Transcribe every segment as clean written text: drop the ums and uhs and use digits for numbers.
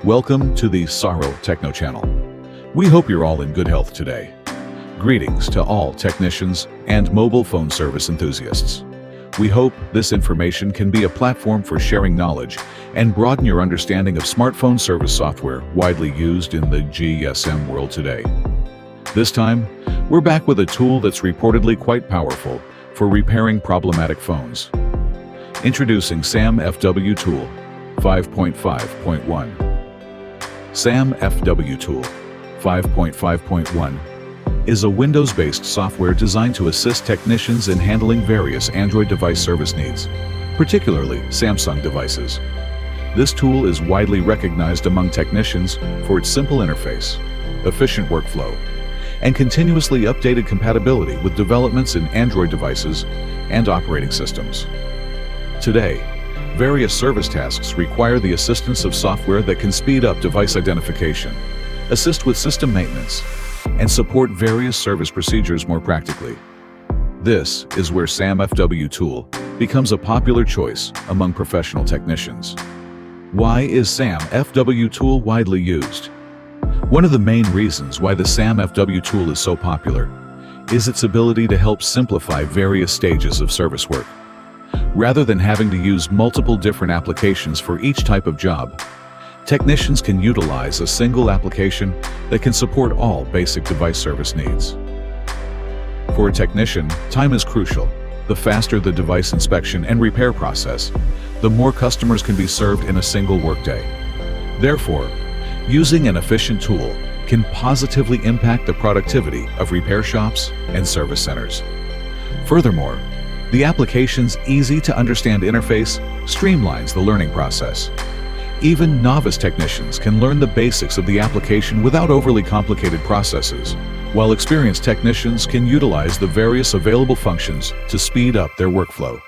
Welcome to the Sorrow Techno Channel. We hope you're all in good health today. Greetings to all technicians and mobile phone service enthusiasts. We hope this information can be a platform for sharing knowledge and broaden your understanding of smartphone service software widely used in the GSM world today. This time, we're back with a tool that's reportedly quite powerful for repairing problematic phones. Introducing SAM FW Tool 5.5.1. SAM FW Tool 5.5.1 is a Windows-based software designed to assist technicians in handling various Android device service needs, particularly Samsung devices. This tool is widely recognized among technicians for its simple interface, efficient workflow, and continuously updated compatibility with developments in Android devices and operating systems. Today, various service tasks require the assistance of software that can speed up device identification, assist with system maintenance, and support various service procedures more practically. This is where SAM FW Tool becomes a popular choice among professional technicians. Why is SAM FW Tool widely used? One of the main reasons why the SAM FW Tool is so popular is its ability to help simplify various stages of service work. Rather than having to use multiple different applications for each type of job, technicians can utilize a single application that can support all basic device service needs. For a technician, time is crucial. The faster the device inspection and repair process, the more customers can be served in a single workday. Therefore, using an efficient tool can positively impact the productivity of repair shops and service centers. Furthermore, the application's easy-to-understand interface streamlines the learning process. Even novice technicians can learn the basics of the application without overly complicated processes, while experienced technicians can utilize the various available functions to speed up their workflow.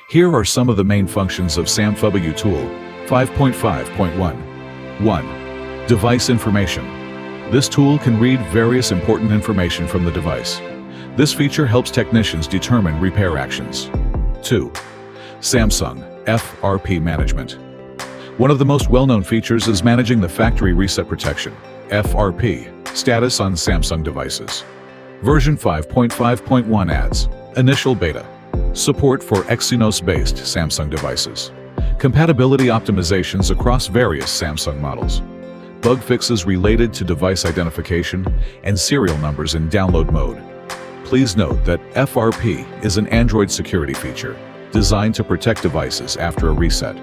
Here are some of the main functions of SAM FW Tool 5.5.1. 1. Device information. This tool can read various important information from the device. This feature helps technicians determine repair actions. 2. Samsung FRP management. One of the most well-known features is managing the factory reset protection (FRP) status on Samsung devices. Version 5.5.1 adds initial beta, support for Exynos-based Samsung devices, compatibility optimizations across various Samsung models, bug fixes related to device identification, and serial numbers in download mode. Please note that FRP is an Android security feature designed to protect devices after a reset.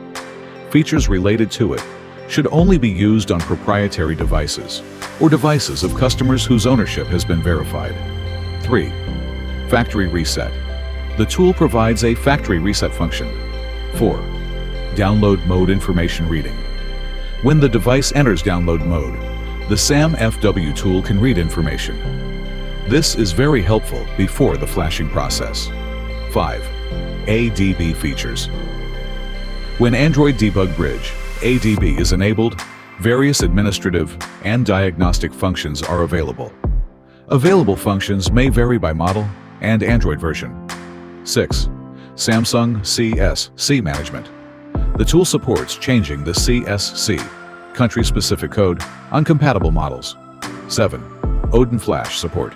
Features related to it should only be used on proprietary devices or devices of customers whose ownership has been verified. 3. Factory reset. The tool provides a factory reset function. 4. Download mode information reading. When the device enters download mode, the SAM FW tool can read information. This is very helpful before the flashing process. 5. ADB features. When Android Debug Bridge, ADB, is enabled, various administrative and diagnostic functions are available. Available functions may vary by model and Android version. 6. Samsung CSC management. The tool supports changing the CSC, country-specific code, on compatible models. 7. Odin Flash support.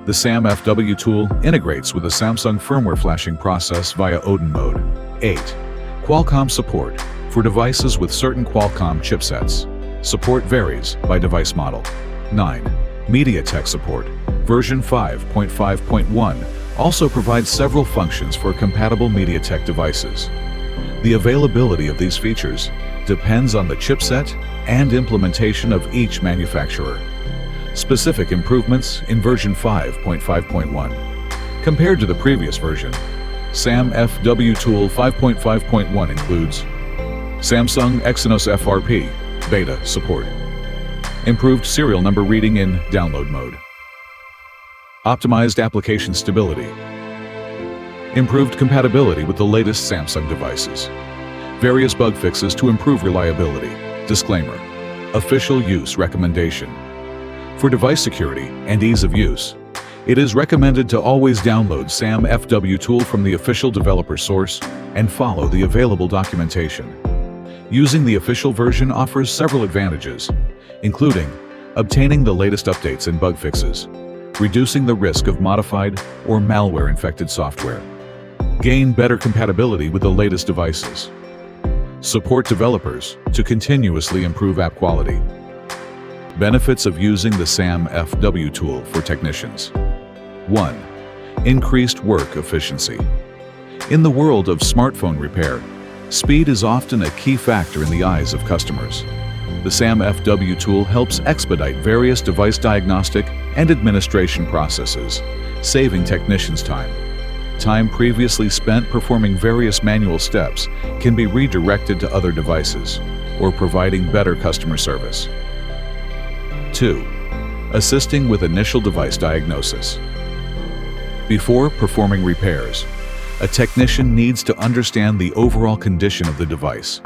The SAM FW tool integrates with the Samsung firmware flashing process via Odin mode. 8. Qualcomm support for devices with certain Qualcomm chipsets. Support varies by device model. 9. MediaTek support. Version 5.5.1 also provides several functions for compatible MediaTek devices. The availability of these features depends on the chipset and implementation of each manufacturer. Specific improvements in version 5.5.1. Compared to the previous version, SAM FW Tool 5.5.1 includes Samsung Exynos FRP beta support, improved serial number reading in download mode, Optimized application stability. Improved compatibility with the latest Samsung devices. Various bug fixes to improve reliability. Disclaimer. Official use recommendation. For device security and ease of use, it is recommended to always download SAM FW tool from the official developer source and follow the available documentation. Using the official version offers several advantages, including obtaining the latest updates and bug fixes, reducing the risk of modified or malware-infected software, gain better compatibility with the latest devices, support developers to continuously improve app quality. Benefits of using the SAM FW tool for technicians. 1. Increased work efficiency. In the world of smartphone repair, speed is often a key factor in the eyes of customers. The SAM FW tool helps expedite various device diagnostic and administration processes, saving technicians time. Time previously spent performing various manual steps can be redirected to other devices or providing better customer service. 2. Assisting with initial device diagnosis. Before performing repairs, a technician needs to understand the overall condition of the device.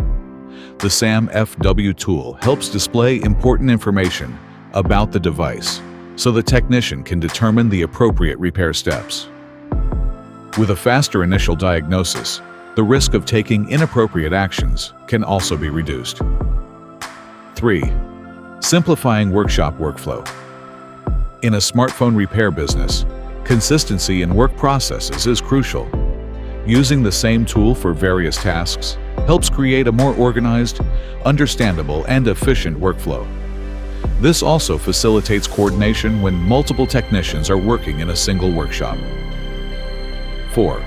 The SAM FW tool helps display important information about the device so the technician can determine the appropriate repair steps. With a faster initial diagnosis, the risk of taking inappropriate actions can also be reduced. 3. Simplifying workshop workflow. In a smartphone repair business, consistency in work processes is crucial. Using the same tool for various tasks helps create a more organized, understandable, and efficient workflow. This also facilitates coordination when multiple technicians are working in a single workshop. 4.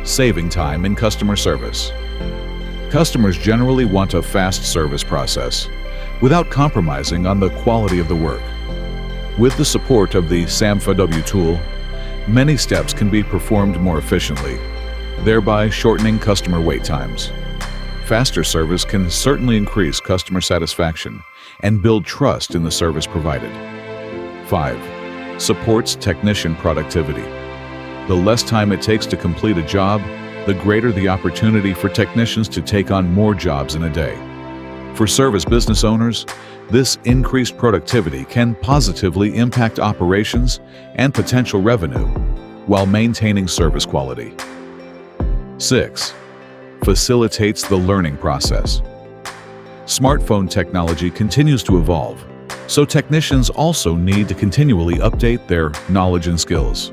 Saving time in customer service. Customers generally want a fast service process without compromising on the quality of the work. With the support of the SAM FW tool, many steps can be performed more efficiently, thereby shortening customer wait times. Faster service can certainly increase customer satisfaction and build trust in the service provided. 5. Supports technician productivity. The less time it takes to complete a job, the greater the opportunity for technicians to take on more jobs in a day. For service business owners, this increased productivity can positively impact operations and potential revenue while maintaining service quality. 6. Facilitates the learning process. Smartphone technology continues to evolve, so technicians also need to continually update their knowledge and skills.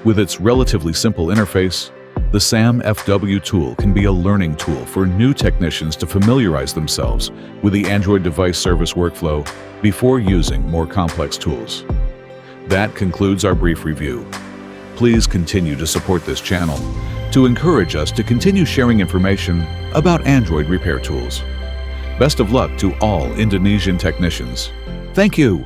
With its relatively simple interface, the SAM FW tool can be a learning tool for new technicians to familiarize themselves with the Android device service workflow before using more complex tools. That concludes our brief review. Please continue to support this channel to encourage us to continue sharing information about Android repair tools. Best of luck to all Indonesian technicians. Thank you.